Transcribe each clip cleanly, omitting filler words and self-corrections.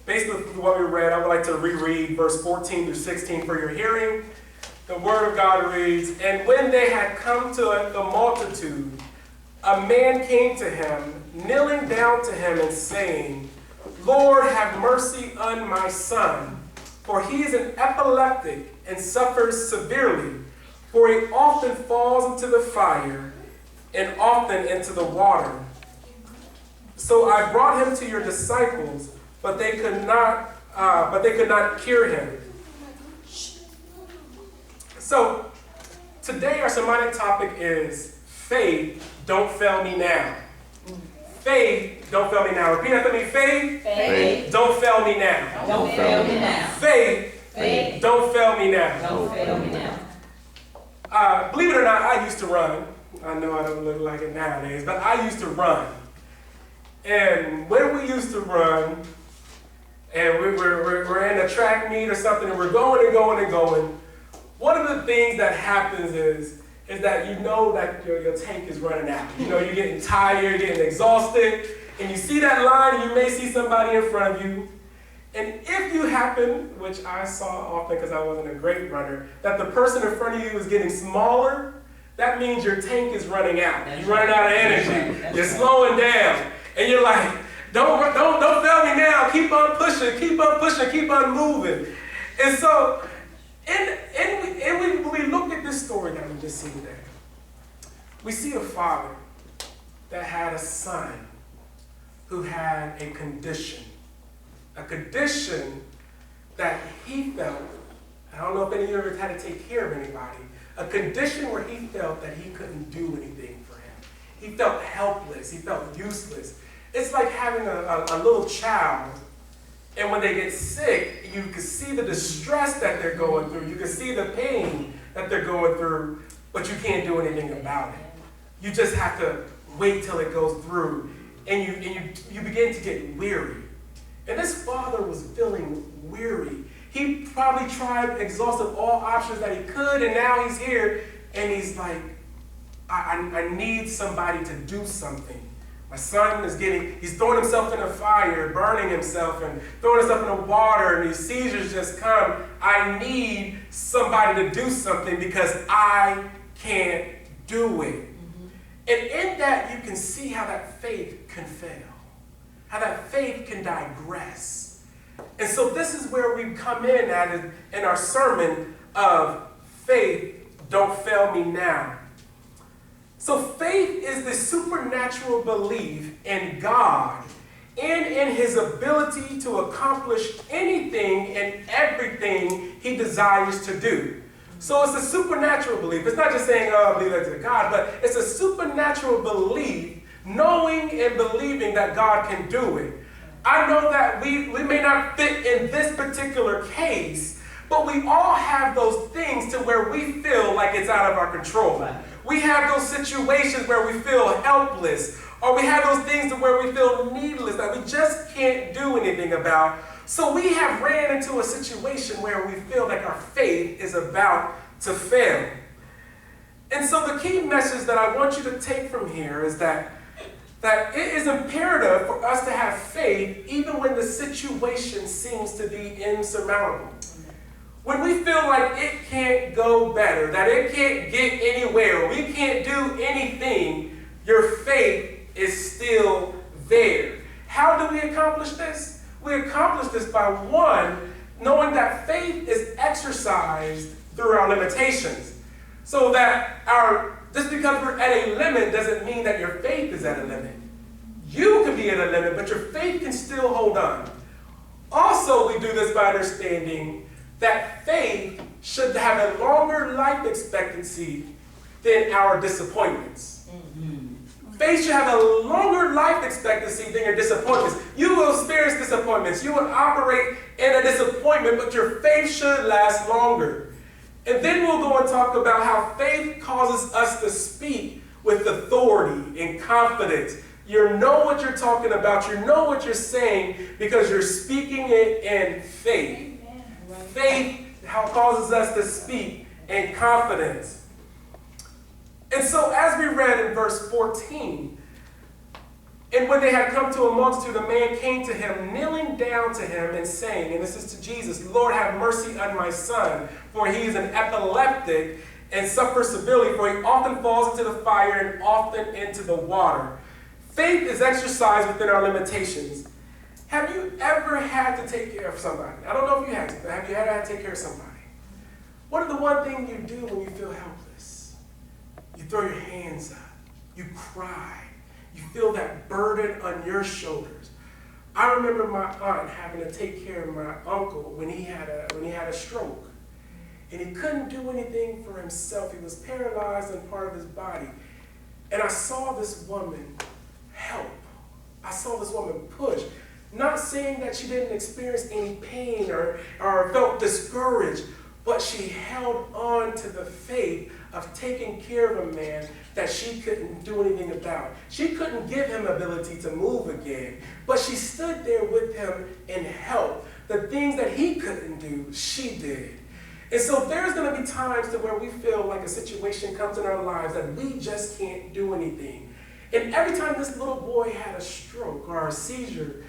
based on what we read, I would like to reread verse 14 through 16 for your hearing. The word of God reads, "And when they had come to the multitude, a man came to him, kneeling down to him and saying, Lord, have mercy on my son, for he is an epileptic and suffers severely, for he often falls into the fire and often into the water. So I brought him to your disciples, but they could not cure him." So today our sermonic topic is faith, don't fail me now. Faith, don't fail me now. Repeat after me. Faith, don't fail me now. Don't fail me now. Faith, don't fail me now. Don't fail me now. Believe it or not, I used to run. I know I don't look like it nowadays, but I used to run. And when we used to run, and we're in a track meet or something, and we're going and going and going, one of the things that happens is that you know that your tank is running out. You know, you're getting tired, you're getting exhausted, and you see that line, and you may see somebody in front of you. And if you happen, which I saw often because I wasn't a great runner, that the person in front of you is getting smaller, that means your tank is running out. You're running out of energy. You're slowing down. And you're like, don't fail me now. Keep on pushing, keep on moving. And so, when we look at this story that we just see today, we see a father that had a son who had a condition that he felt, I don't know if any of you ever had to take care of anybody, a condition where he felt that he couldn't do anything for him. He felt helpless, he felt useless. It's like having a little child, and when they get sick, you can see the distress that they're going through. You can see the pain that they're going through, but you can't do anything about it. You just have to wait till it goes through, and you begin to get weary. And this father was feeling weary. He probably tried, exhausted all options that he could, and now he's here, and he's like, I need somebody to do something. My son he's throwing himself in the fire, burning himself, and throwing himself in the water, and these seizures just come. I need somebody to do something because I can't do it. Mm-hmm. And in that, you can see how that faith can fail, how that faith can digress. And so this is where we come in our sermon of faith, don't fail me now. So faith is the supernatural belief in God and in his ability to accomplish anything and everything he desires to do. So it's a supernatural belief. It's not just saying, oh, I believe that to God, but it's a supernatural belief, knowing and believing that God can do it. I know that we may not fit in this particular case, but we all have those things to where we feel like it's out of our control. We have those situations where we feel helpless, or we have those things to where we feel needless, that we just can't do anything about. So we have ran into a situation where we feel like our faith is about to fail. And so the key message that I want you to take from here is that it is imperative for us to have faith even when the situation seems to be insurmountable. When we feel like it can't go better, that it can't get anywhere, we can't do anything, your faith is still there. How do we accomplish this? We accomplish this by, one, knowing that faith is exercised through our limitations. So that just because we're at a limit doesn't mean that your faith is at a limit. You can be at a limit, but your faith can still hold on. Also, we do this by understanding that faith should have a longer life expectancy than our disappointments. Mm-hmm. Faith should have a longer life expectancy than your disappointments. You will experience disappointments. You will operate in a disappointment, but your faith should last longer. And then we'll go and talk about how faith causes us to speak with authority and confidence. You know what you're talking about. You know what you're saying because you're speaking it in faith. Faith causes us to speak in confidence. And so as we read in verse 14, And when they had come to a multitude, a man came to him, kneeling down to him and saying, and this is to Jesus, Lord, have mercy on my son, for he is an epileptic and suffers severely, for he often falls into the fire and often into the water. Faith is exercised within our limitations. Have you ever had to take care of somebody? I don't know if you had to, but have you ever had to take care of somebody? What is the one thing you do when you feel helpless? You throw your hands up. You cry. You feel that burden on your shoulders. I remember my aunt having to take care of my uncle when he had a stroke. And he couldn't do anything for himself. He was paralyzed in part of his body. And I saw this woman help. I saw this woman push. Not saying that she didn't experience any pain or felt discouraged, but she held on to the faith of taking care of a man that she couldn't do anything about. She couldn't give him ability to move again, but she stood there with him and helped. The things that he couldn't do, she did. And so there's going to be times to where we feel like a situation comes in our lives that we just can't do anything. And every time this little boy had a stroke or a seizure,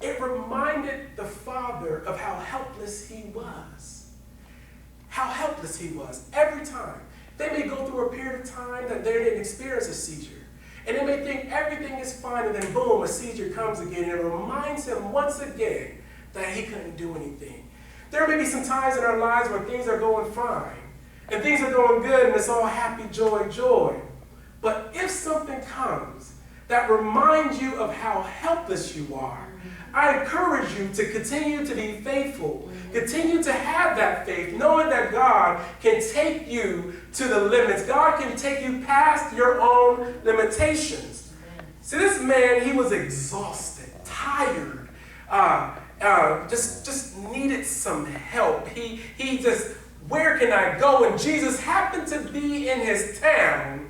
it reminded the father of how helpless he was. How helpless he was every time. They may go through a period of time that they didn't experience a seizure. And they may think everything is fine, and then boom, a seizure comes again. And it reminds him once again that he couldn't do anything. There may be some times in our lives where things are going fine, and things are going good, and it's all happy, joy, joy. But if something comes that reminds you of how helpless you are, I encourage you to continue to be faithful. Continue to have that faith, knowing that God can take you to the limits. God can take you past your own limitations. See, this man, he was exhausted, tired, just needed some help. He just, where can I go? And Jesus happened to be in his town,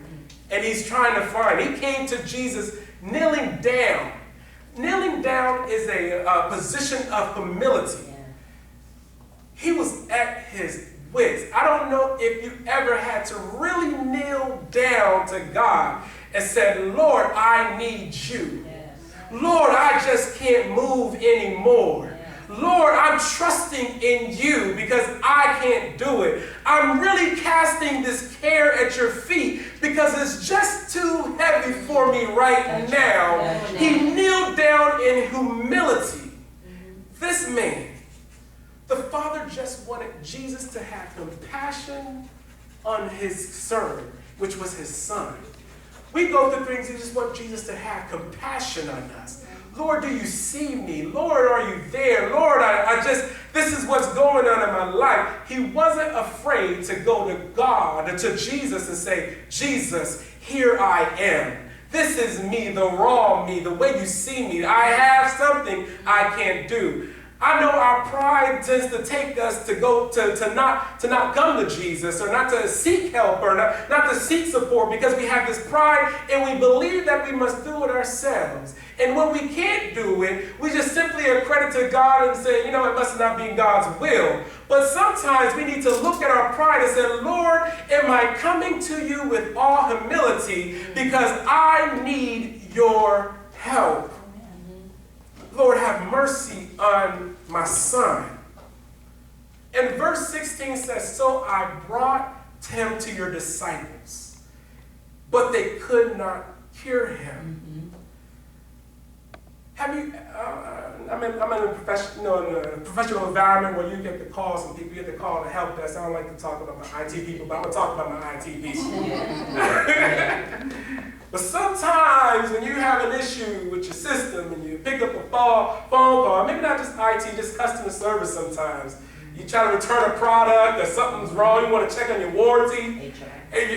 and he's trying to find. He came to Jesus kneeling down. Kneeling down is a position of humility. He was at his wits. I don't know if you ever had to really kneel down to God and said, Lord, I need you. Lord, I just can't move anymore. Lord, I'm trusting in you because I can't do it. I'm really casting this care at your feet because it's just too heavy for me right now. He kneeled down in humility. This man, the Father just wanted Jesus to have compassion on his servant, which was his son. We go through things, we just want Jesus to have compassion on us. Lord, do you see me? Lord, are you there? Lord, this is what's going on in my life. He wasn't afraid to go to God, to Jesus, and say, Jesus, here I am. This is me, the raw me, the way you see me. I have something I can't do. I know our pride tends to take us to go to not come to Jesus, or not to seek help, or not to seek support, because we have this pride and we believe that we must do it ourselves. And when we can't do it, we just simply accredit to God and say, it must not be God's will. But sometimes we need to look at our pride and say, Lord, am I coming to you with all humility because I need your help? Lord, have mercy on my son. And verse 16 says, so I brought him to your disciples, but they could not cure him. Have you, I'm in a professional environment where you get the calls and people get the call to help desk. I don't like to talk about my IT people, but I'm going to talk about my IT people. But sometimes when you have an issue with your system and you pick up a phone call, maybe not just IT, just customer service sometimes. You try to return a product or something's wrong, you want to check on your warranty. HR. And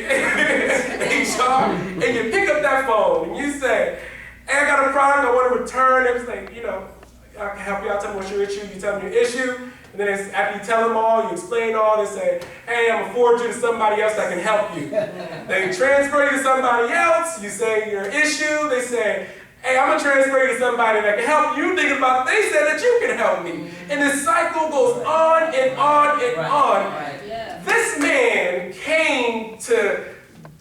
you pick up that phone and you say, hey, I got a product I want to return. It's like, I can help you out, tell me what's your issue. You tell them your issue. And then after you tell them all, you explain all, they say, hey, I'm going to forward you to somebody else that can help you. They transfer you to somebody else. You say your issue. They say, hey, I'm going to transfer you to somebody that can help you. Think about, they said that you can help me. And this cycle goes on and on and on. This man came to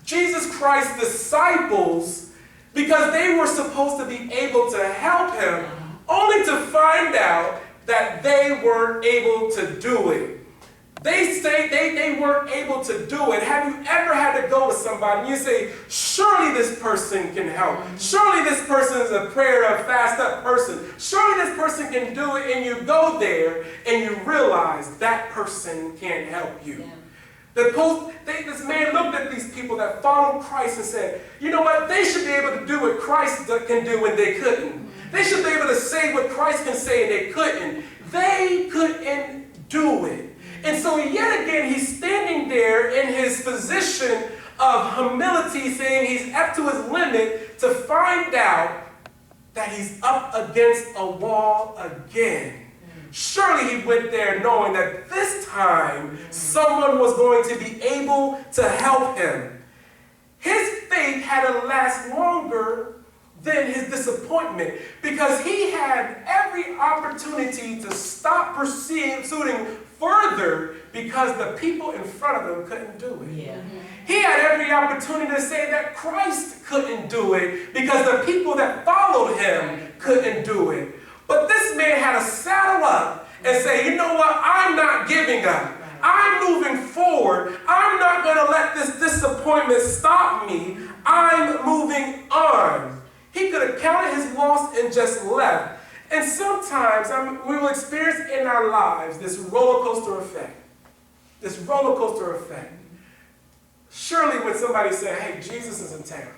Jesus Christ's disciples because they were supposed to be able to help him, only to find out that they weren't able to do it. They say they weren't able to do it. Have you ever had to go to somebody and you say, surely this person can help. Surely this person is a prayer, a fast up person. Surely this person can do it. And you go there and you realize that person can't help you. This man looked at these people that followed Christ and said, you know what? They should be able to do what Christ can do when they couldn't. They should be able to say what Christ can say and they couldn't. They couldn't do it. And so yet again, he's standing there in his position of humility, saying he's up to his limit, to find out that he's up against a wall again. Surely he went there knowing that this time someone was going to be able to help him. His faith had to last longer than his disappointment, because he had every opportunity to stop pursuing further because the people in front of him couldn't do it. Yeah. He had every opportunity to say that Christ couldn't do it because the people that followed him couldn't do it. But this man had to saddle up and say, you know what, I'm not giving up. I'm moving forward. I'm not going to let this disappointment stop me. I'm moving on. He could have counted his loss and just left. And sometimes we will experience in our lives this roller coaster effect. This roller coaster effect. Surely when somebody said, hey, Jesus is in town,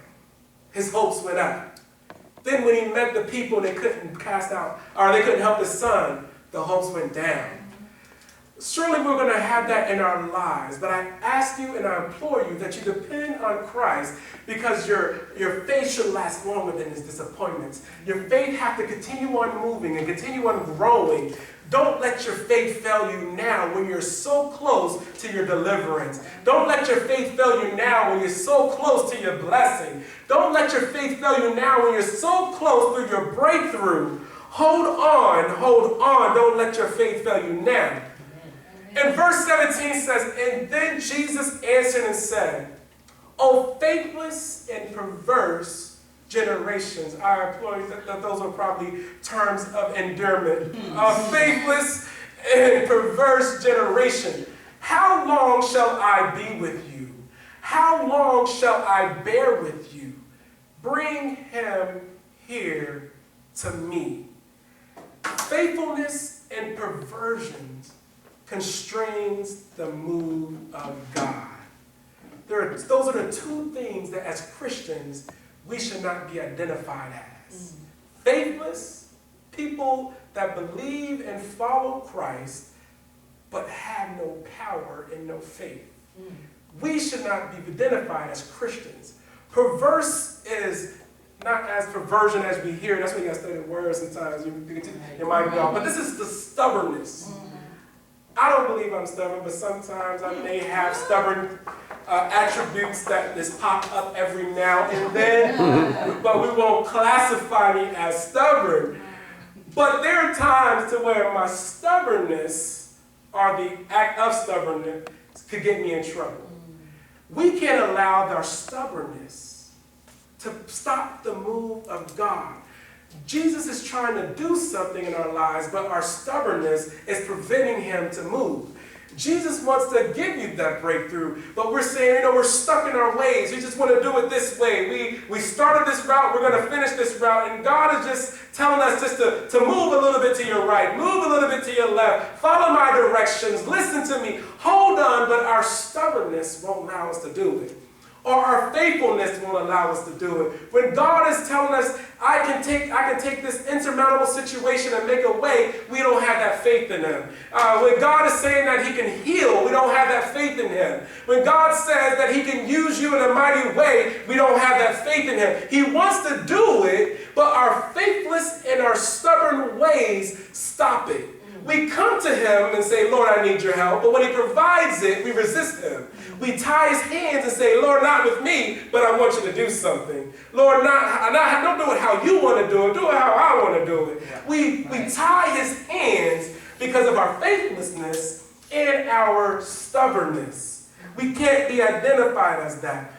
his hopes went up. Then when he met the people, they couldn't cast out, or they couldn't help his son, the hopes went down. Surely we're going to have that in our lives. But I ask you and I implore you that you depend on Christ, because your faith should last longer than his disappointments. Your faith has to continue on moving and continue on growing. Don't let your faith fail you now when you're so close to your deliverance. Don't let your faith fail you now when you're so close to your blessing. Don't let your faith fail you now when you're so close to your breakthrough. Hold on. Don't let your faith fail you now. And verse 17 says, and then Jesus answered and said, O faithless and perverse generations. I implore you that those are probably terms of endearment. Faithless and perverse generation. How long shall I be with you? How long shall I bear with you? Bring him here to me. Faithfulness and perversions constrains the move of God. Those are the two things that as Christians we should not be identified as. Faithless, people that believe and follow Christ but have no power and no faith. We should not be identified as Christians. Perverse is not as perversion as we hear. That's why you got to study the word sometimes. Your mind go. But this is the stubbornness. I don't believe I'm stubborn, but sometimes I may have stubborn attributes that just pop up every now and then, but we won't classify me as stubborn. But there are times to where my stubbornness, or the act of stubbornness, could get me in trouble. We can't allow our stubbornness to stop the move of God. Jesus is trying to do something in our lives, but our stubbornness is preventing him to move. Jesus wants to give you that breakthrough, but we're saying, we're stuck in our ways. We just want to do it this way. We started this route, we're going to finish this route, and God is just telling us just to move a little bit to your right, move a little bit to your left, follow my directions, listen to me, hold on, but our stubbornness won't allow us to do it. Or our faithfulness won't allow us to do it. When God is telling us, I can take this insurmountable situation and make a way, we don't have that faith in him. When God is saying that he can heal, we don't have that faith in him. When God says that he can use you in a mighty way, we don't have that faith in him. He wants to do it, but our faithless and our stubborn ways stop it. We come to him and say, Lord, I need your help. But when he provides it, we resist him. We tie his hands and say, Lord, not with me, but I want you to do something. Lord, don't do it how you want to do it. Do it how I want to do it. We tie his hands because of our faithlessness and our stubbornness. We can't be identified as that.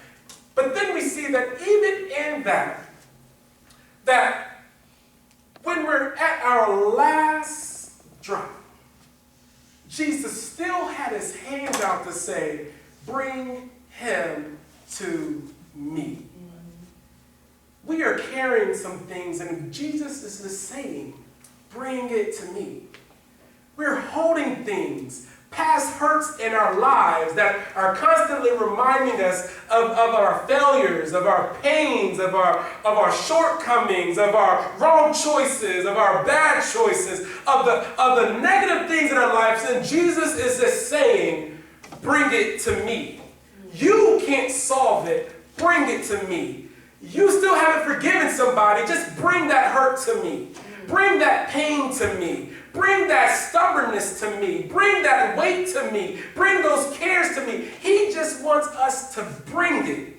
But then we see that even in that, that when we're at our last drop, Jesus still had his hands out to say, bring him to me. We are carrying some things, and Jesus is just saying, bring it to me. We're holding things, past hurts in our lives that are constantly reminding us of our failures, of our pains, of our shortcomings, of our wrong choices, of our bad choices, of the negative things in our lives. And Jesus is just saying, bring it to me. You can't solve it. Bring it to me. You still haven't forgiven somebody. Just bring that hurt to me. Bring that pain to me. Bring that stubbornness to me. Bring that weight to me. Bring those cares to me. He just wants us to bring it.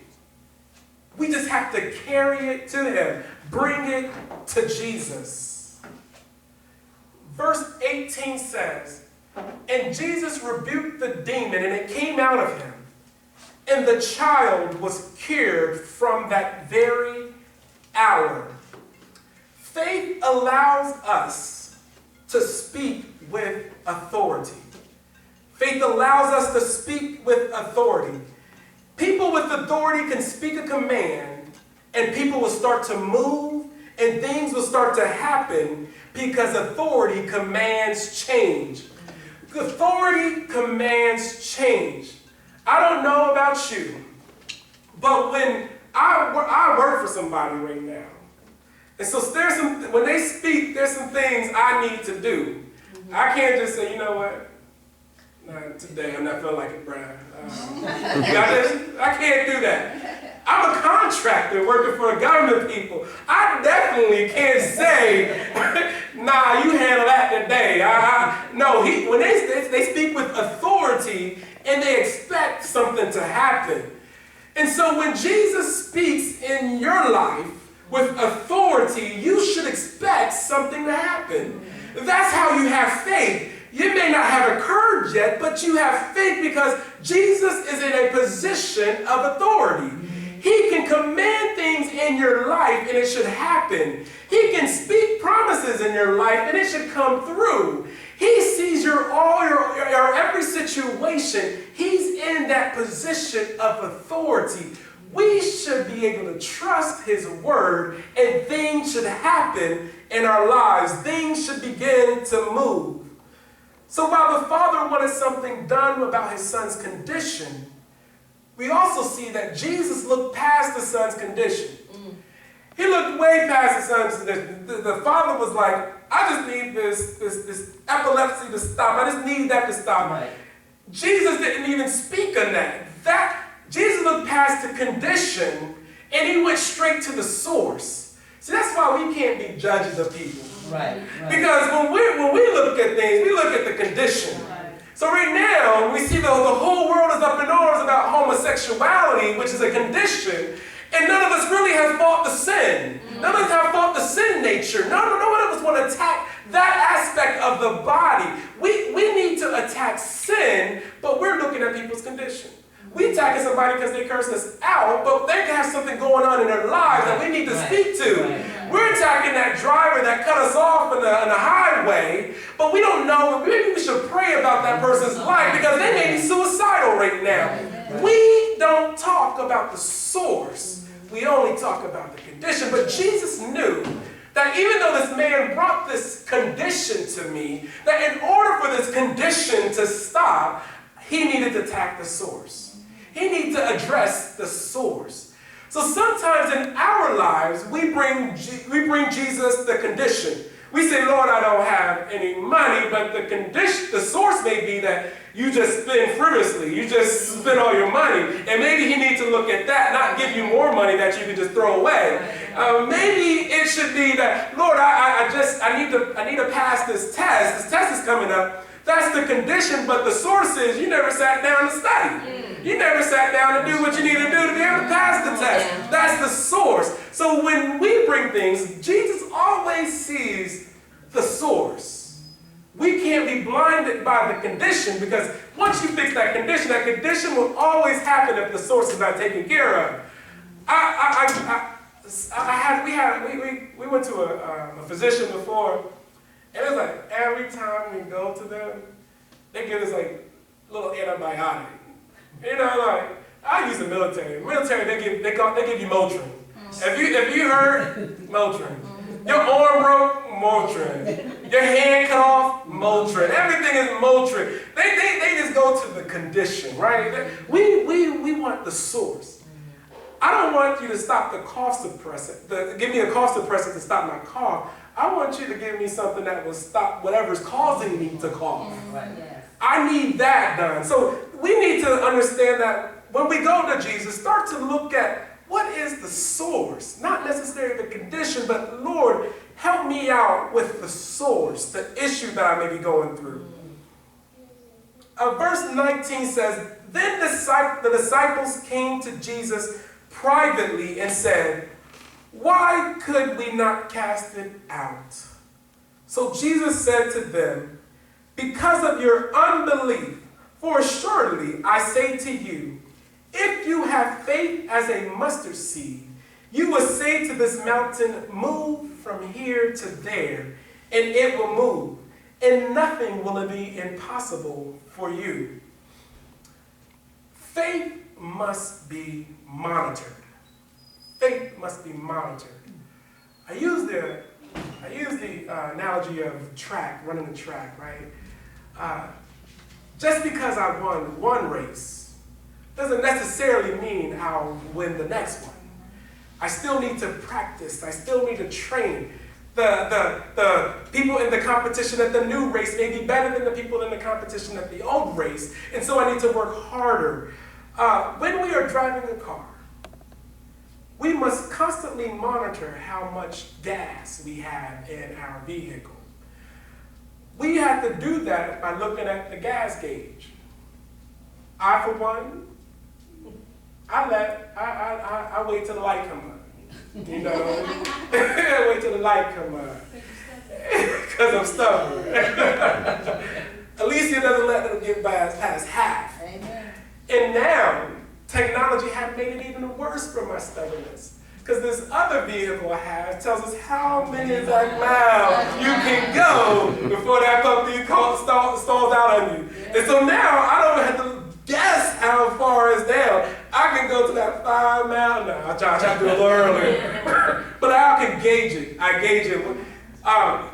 We just have to carry it to him. Bring it to Jesus. Verse 18 says, and Jesus rebuked the demon, and it came out of him. And the child was cured from that very hour. Faith allows us to speak with authority. Faith allows us to speak with authority. People with authority can speak a command, and people will start to move, and things will start to happen because authority commands change. Authority commands change. I don't know about you, but when I work for somebody right now, and so when they speak, there's some things I need to do. I can't just say, you know what? Nah, today I'm not feeling like it, Brian. I can't do that. I'm a contractor working for government people. I definitely can't say, nah, you handle that today. No, when they speak with authority, and they expect something to happen. And so when Jesus speaks in your life with authority, you should expect something to happen. That's how you have faith. It may not have occurred yet, but you have faith because Jesus is in a position of authority. He can command things in your life and it should happen. He can speak promises in your life and it should come through. He sees your every situation. He's in that position of authority. We should be able to trust his word, and things should happen in our lives. Things should begin to move. So while the Father wanted something done about his son's condition, we also see that Jesus looked past the son's condition. He looked way past the son's condition. The Father was like, I just need this epilepsy to stop. I just need that to stop. Right. Jesus didn't even speak on that. Jesus looked past the condition and he went straight to the source. See, that's why we can't be judges of people. Right. Because when we look at things, we look at the condition. Right. So right now, we see the whole world is up in arms about homosexuality, which is a condition, and none of us really have fought the sin. None of us have fought the sin nature. No one of us want to attack that aspect of the body. We need to attack sin, but we're looking at people's condition. We attacking somebody because they cursed us out, but they have something going on in their lives that we need to speak to. We're attacking that driver that cut us off on the highway, but we don't know. Maybe we should pray about that person's life because they may be suicidal right now. We don't talk about the source. We only talk about the condition. But Jesus knew that even though this man brought this condition to me, that in order for this condition to stop, he needed to attack the source. He needs to address the source. So sometimes in our lives, we bring Jesus the condition. We say, Lord, I don't have any money, but the source may be that you just spend frivolously. You just spend all your money. And maybe he needs to look at that, not give you more money that you can just throw away. Maybe it should be that, Lord, I need to pass this test. This test is coming up. That's the condition, but the source is you never sat down to study. You never sat down to do what you need to do to be able to pass the test. That's the source. So when we bring things, Jesus always sees the source. We can't be blinded by the condition because once you fix that condition will always happen if the source is not taken care of. we went to a physician before, and it was like every time we go to them, they give us like little antibiotic. You know, like I use the military. Military, they give you Motrin. If you hurt, Motrin. Your arm broke, Motrin. Your hand cut off, Motrin. Everything is Motrin. They just go to the condition, right? We want the source. I don't want you to stop the cough suppressant, give me a cough suppressant to stop my cough. I want you to give me something that will stop whatever's causing me to cough. I need that done. So we need to understand that when we go to Jesus, start to look at what is the source, not necessarily the condition, but Lord, help me out with the source, the issue that I may be going through. Verse 19 says, then the disciples came to Jesus privately and said, why could we not cast it out? So Jesus said to them, because of your unbelief, for assuredly I say to you, if you have faith as a mustard seed, you will say to this mountain, move from here to there, and it will move, and nothing will be impossible for you. Faith must be monitored. Faith must be monitored. I use the analogy of running the track, right? Just because I won one race doesn't necessarily mean I'll win the next one. I still need to practice. I still need to train. The people in the competition at the new race may be better than the people in the competition at the old race, and so I need to work harder. When we are driving a car, we must constantly monitor how much gas we have in our vehicle. We have to do that by looking at the gas gauge. I, for one, I wait till the light come on. You know, I wait till the light come on because I'm stubborn. Alicia doesn't let them get past half. Amen. And now, technology has made it even worse for my stubbornness. Because this other vehicle I have tells us how many exact miles you can go before that puppy stalls out on you. And so now I don't have to guess how far it's down. I can go to that 5 mile. No, I try to do it a little earlier. But I can gauge it. I gauge it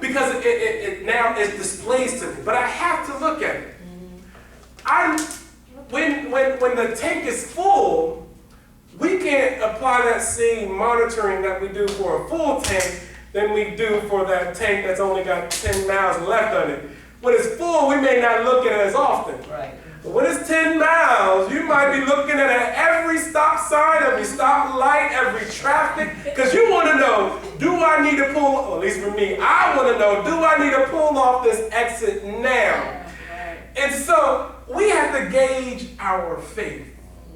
because it now is displays to me. But I have to look at it. When the tank is full, we can't apply that same monitoring that we do for a full tank than we do for that tank that's only got 10 miles left on it. When it's full, we may not look at it as often. Right. But when it's 10 miles, you might be looking at every stop sign, every stop light, every traffic, because you want to know, do I need to pull, or at least for me, I want to know, do I need to pull off this exit now? Right. And so we have to gauge our faith.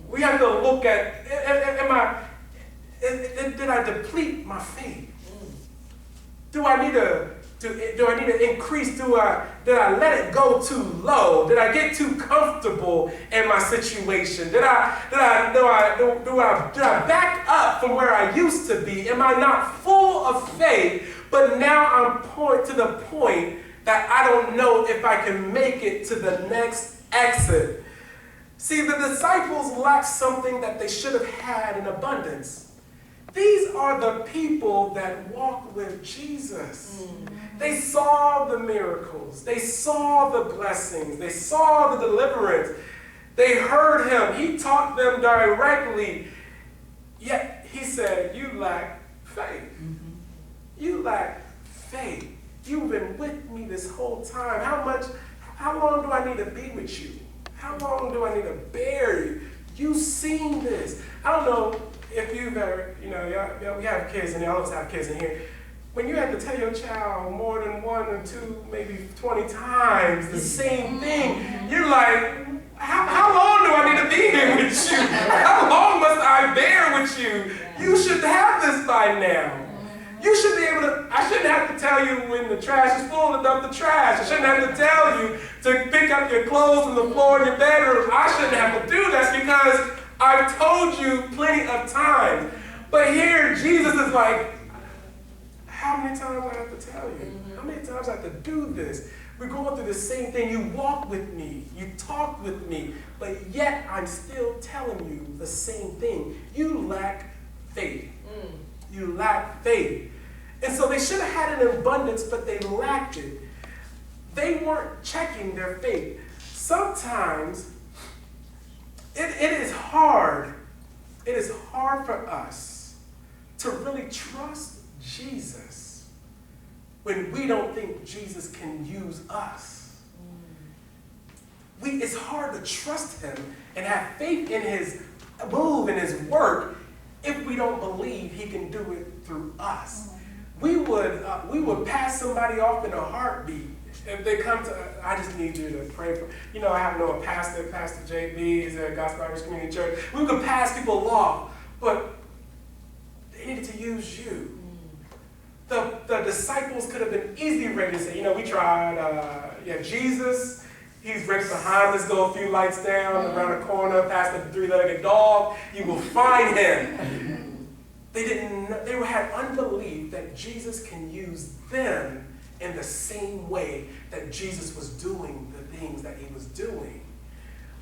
We have to look at, did I deplete my faith? Do I need to increase? Did I let it go too low? Did I get too comfortable in my situation? Did I back up from where I used to be? Am I not full of faith, but now I'm to the point that I don't know if I can make it to the next exit? See, the disciples lacked something that they should have had in abundance. These are the people that walked with Jesus. They saw the miracles. They saw the blessings. They saw the deliverance. They heard him. He taught them directly. Yet he said, you lack faith. You lack faith. You've been with me this whole time. How long do I need to be with you? How long do I need to bear you? You've seen this. I don't know if you've ever, we have kids and y'all have kids in here. When you have to tell your child more than 1 or 2, maybe 20 times the same thing, you're like, how long do I need to be here with you? How long must I bear with you? You should have this by now. You should be able to, I shouldn't have to tell you when the trash is full to dump the trash. I shouldn't have to tell you to pick up your clothes from the floor in your bedroom. I shouldn't have to do that because I've told you plenty of times. But But here, Jesus is like, how many times I have to tell you? How many times I have to do this? We're going through the same thing. You walk with me. You talk with me. But yet, I'm still telling you the same thing. You lack faith. You lack faith. And so they should have had an abundance, but they lacked it. They weren't checking their faith. Sometimes, it is hard. It is hard for us to really trust Jesus when we don't think Jesus can use us. It's hard to trust him and have faith in his move and his work if we don't believe he can do it through us. We would pass somebody off in a heartbeat if they come to, I just need you to pray for, I have a pastor, Pastor JB, he's at Gospel Irish Community Church. We could pass people off, but they needed to use you. The disciples could have been easily ready to say, we tried, Jesus, he's right behind us, go a few lights down, around the corner, past the three-legged dog, you will find him. They had unbelief that Jesus can use them in the same way that Jesus was doing the things that he was doing.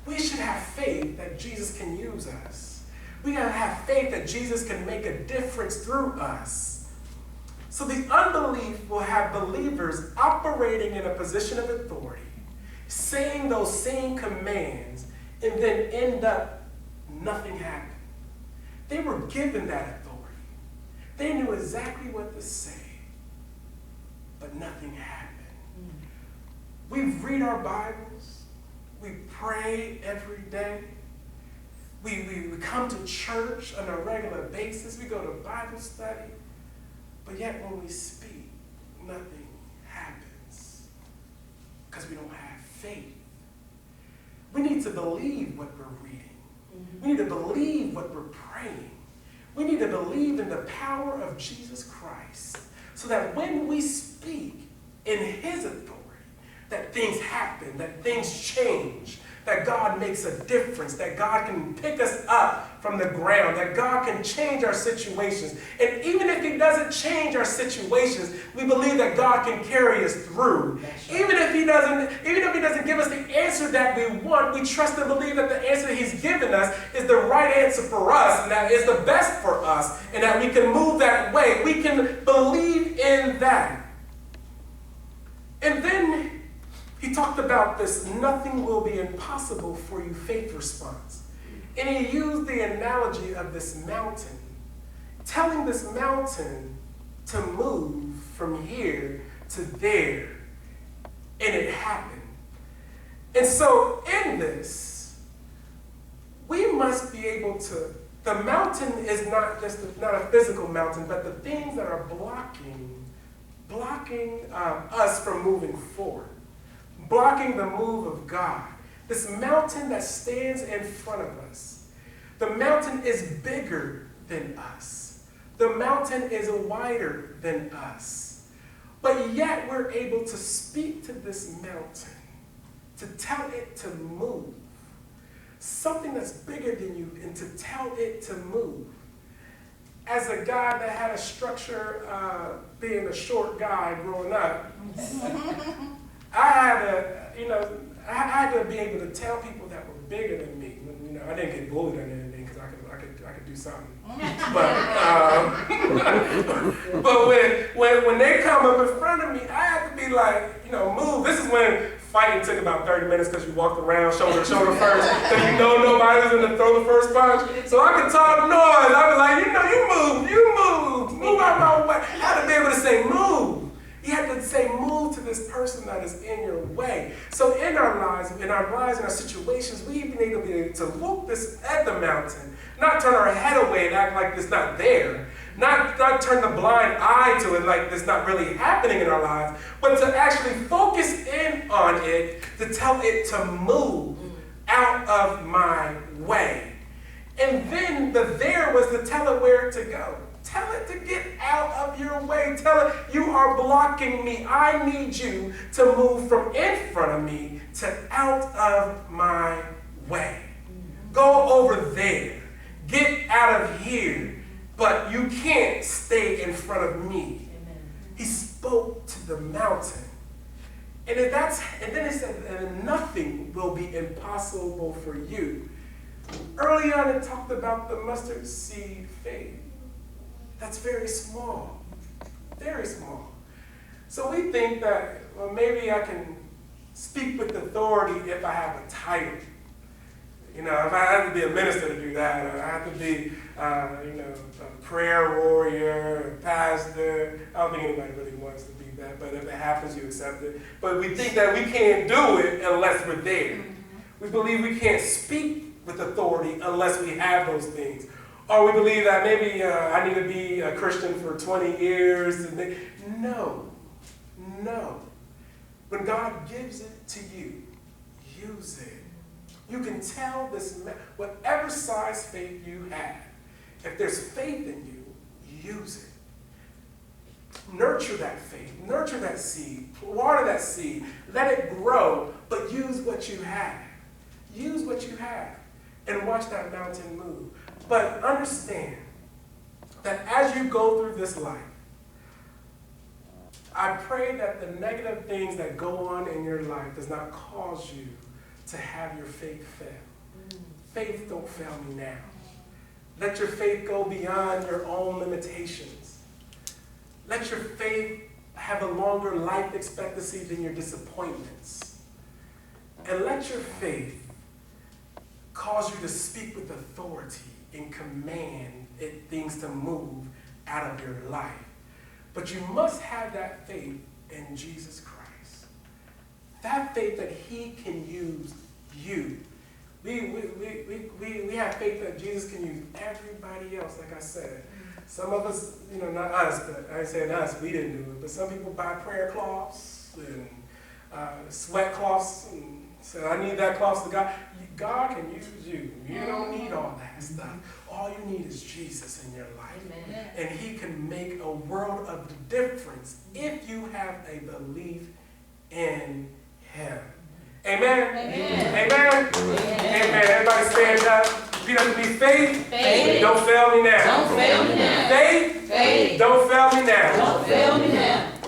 We should have faith that Jesus can use us. We gotta have faith that Jesus can make a difference through us. So the unbelief will have believers operating in a position of authority, saying those same commands, and then end up nothing happened. They were given that authority. They knew exactly what to say, but nothing happened. We read our Bibles. We pray every day. We come to church on a regular basis. We go to Bible study. But yet when we speak, nothing happens because we don't have faith. We need to believe what we're reading. We need to believe what we're praying. We need to believe in the power of Jesus Christ so that when we speak in his authority, that things happen, that things change, that God makes a difference, that God can pick us up from the ground, that God can change our situations. And even if he doesn't change our situations, we believe that God can carry us through. Even if he doesn't give us the answer that we want, we trust and believe that the answer that he's given us is the right answer for us, and that is the best for us, and that we can move that way. We can believe in that. And then he talked about this, nothing will be impossible for you faith response. And he used the analogy of this mountain, telling this mountain to move from here to there. And it happened. And so in this, we must be able to, the mountain is not a physical mountain, but the things that are blocking us from moving forward. Blocking the move of God. This mountain that stands in front of us. The mountain is bigger than us. The mountain is wider than us. But yet we're able to speak to this mountain, to tell it to move. Something that's bigger than you, and to tell it to move. As a guy that had a structure, being a short guy growing up, I had to be able to tell people that were bigger than me. I didn't get bullied or anything because I could do something. But when they come up in front of me, I have to be like, move. This is when fighting took about 30 minutes because you walked around shoulder to shoulder first because nobody was going to throw the first punch. So I could talk noise. I was like, move out my way. I had to be able to say move. You have to say, move to this person that is in your way. So in our lives, in our situations, we've been able to look at the mountain, not turn our head away and act like it's not there, not turn the blind eye to it like it's not really happening in our lives, but to actually focus in on it, to tell it to move out of my way. And then the there was to tell it where to go. Tell it to get out of your way. Tell it, you are blocking me. I need you to move from in front of me to out of my way. Go over there. Get out of here. But you can't stay in front of me. He spoke to the mountain. And then he said, and nothing will be impossible for you. Early on, it talked about the mustard seed faith. That's very small. Very small. So we think that, well, maybe I can speak with authority if I have a title. You know, if I have to be a minister to do that, or I have to be, a prayer warrior, a pastor. I don't think anybody really wants to be that, but if it happens, you accept it. But we think that we can't do it unless we're there. We believe we can't speak with authority unless we have those things. Or we believe that maybe I need to be a Christian for 20 years. No. When God gives it to you, use it. You can tell this, whatever size faith you have, if there's faith in you, use it. Nurture that faith. Nurture that seed. Water that seed. Let it grow, but use what you have. Use what you have. And watch that mountain move. But understand that as you go through this life, I pray that the negative things that go on in your life does not cause you to have your faith fail. Faith don't fail me now. Let your faith go beyond your own limitations. Let your faith have a longer life expectancy than your disappointments. And let your faith cause you to speak with authority and command things to move out of your life. But you must have that faith in Jesus Christ. That faith that he can use you. We have faith that Jesus can use everybody else, like I said. Some of us, not us, but I ain't saying us, we didn't do it, but some people buy prayer cloths and sweat cloths and say, I need that cloth to God. God can use you. You don't need all that stuff. All you need is Jesus in your life. Amen. And he can make a world of difference if you have a belief in him. Amen? Amen. Amen. Amen. Everybody stand up. Repeat after me. Faith. Faith. Don't fail me now. Don't fail me now. Faith. Faith. Don't fail me now. Don't fail me now.